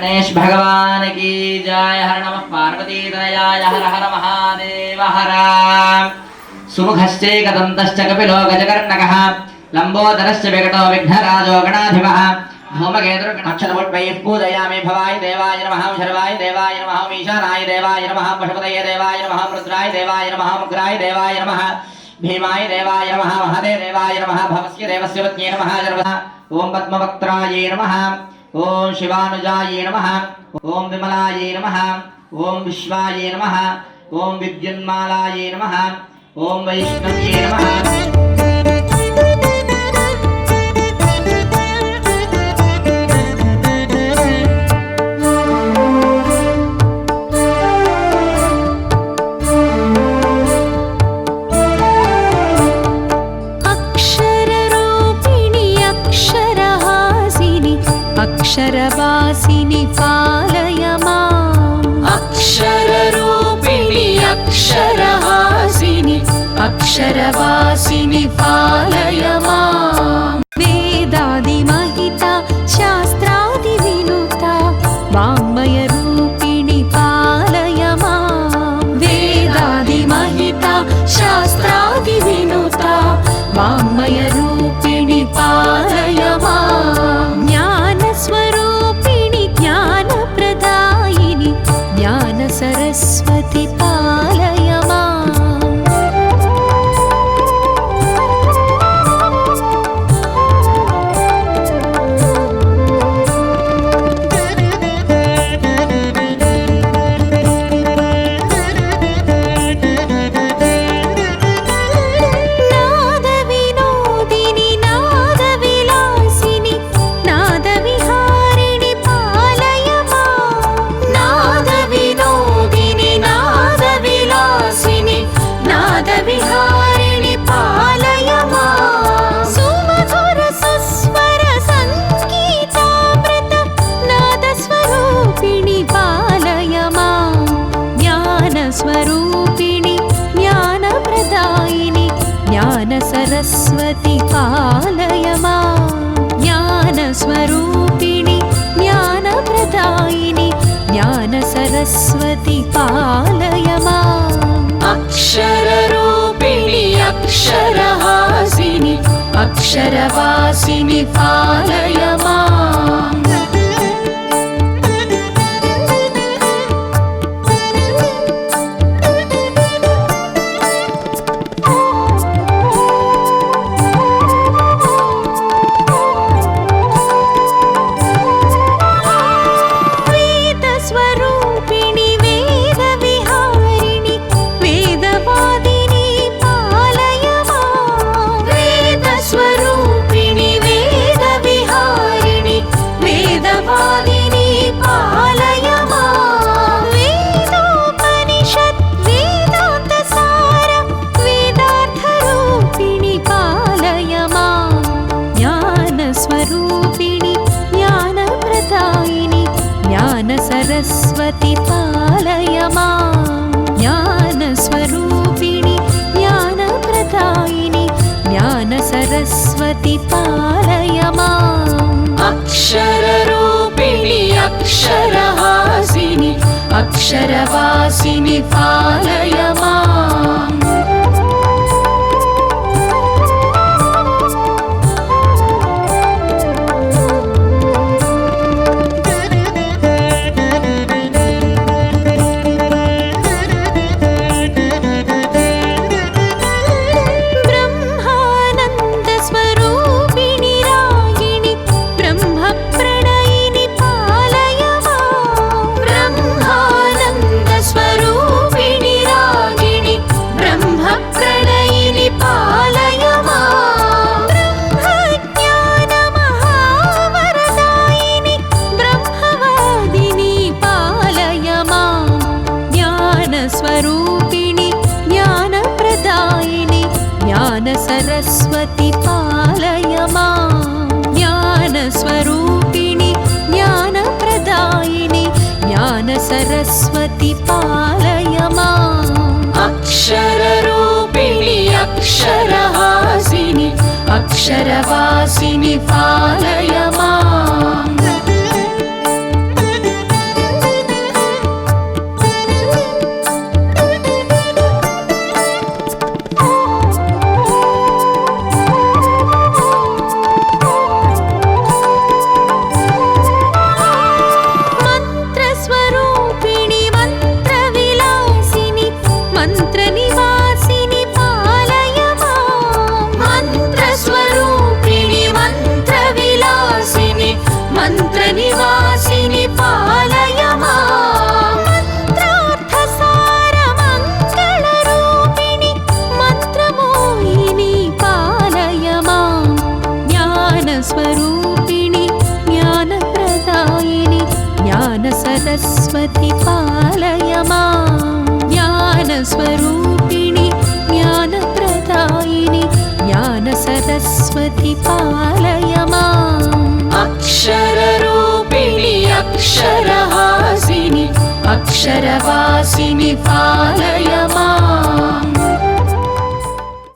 गणेश भगवान की जय। हर नमः पार्वती तनयाय हर हर महादेव हर। सुमुखश्चैकदन्तश्च कपिलो गजकर्णकः लम्बोदरश्च विकटो विघ्नराजो गणाधिपः धूमकेतुर्गणक्षरपुष्पैः पूजयामि। भवाय देवाय नमः, शर्वाय देवाय नमः, ईशानाय देवाय नमः, पशुपतये देवाय नमः, रुद्राय देवाय नमः, मुग्राय देवाय नमः, भीमाय देवाय नमः, महदे देवाय नमः, भवस्य देवस्य पत्न्यै नमः। ओम पद्मवक्त्रायै नमः, ओम शिवानुजायै नमः, ओम विमलायै नमः, ओम विश्वायै नमः, ओम विद्युन्मालायै नमः, ओम वैष्णव्यै नमः। अक्षरवासिनि पालय माम्। अक्षररूपिणि अक्षरहासिनि अक्षरवासिनि पालय माम्। वेदादिमहिता शास्त्रादिविनुता वाङ्मयरूपिणि पालय माम्। वेदादिमहिता शास्त्रादिविनुता वाङ्मयरूपिणि पालय माम्। ज्ञानस्वरूपिणि ज्ञानप्रदायिनि ज्ञानसरस्वति पालय माम्। नादविनोदिनि नादविलासिनि नादविहारिणि पालय माम्। नादविनोदिनि नादविलासिनि नादविहारिणि पालय माम्। सुमधुर सुस्वर संगीतामृत नादस्वरूपिणि पालय माम्। ज्ञानस्वरूपिणि ज्ञानप्रदायिनि ज्ञानसरस्वति पालय माम्। ज्ञानस्वरूपिणि ज्ञानप्रदायिनि ज्ञानसरस्वति पालय माम्। अक्षररूपिणि अक्षरहासिनि अक्षरवासिनि पालय माम्। वेदस्वरूपिणि वेदविहारिणि वेदवादिनि पालय माम्। वेदस्वरूपिणि वेदविहारिणि वेदवादिनि पालय माम्। वेदोपनिषत् वेदान्तसार वेदार्थरूपिणि पालय माम्। ज्ञानस्वरूपिणि ज्ञानप्रदायिनि ज्ञानसरस्वति पालय माम्। ज्ञानस्वरूपिणि ज्ञानप्रदायिनि ज्ञानसरस्वति पालय माम्। अक्षररूपिणि अक्षरहासिनि अक्षरवासिनि पालय माम्। ब्रह्मानन्दस्वरूपिणि रागिणि ब्रह्मप्रणयिनि पालय माम्। ब्रह्मानन्दस्वरूपिणि रागिणि ब्रह्मप्रणयिनि पालय माम्। ब्रह्मज्ञानमहावरदायिनि ब्रह्मवादिनि पालय माम्। ज्ञानस्वरूपिणि ज्ञानप्रदायिनि ज्ञानसरस्वति पालय माम्। ज्ञानस्वरूपिणि ज्ञानप्रदायिनि ज्ञानसरस्वति पालय माम्। अक्षररूपिणि अक्षरहासिनि अक्षरवासिनि पालय माम्। ज्ञानस्वरूपिणि ज्ञानप्रदायिनि ज्ञानसरस्वति पालय माम् ज्ञानस्वरूपिणि ज्ञानप्रदायिनि ज्ञानसरस्वति पालय माम् अक्षररूपिणि अक्षरहासिनि अक्षरवासिनि पालय माम्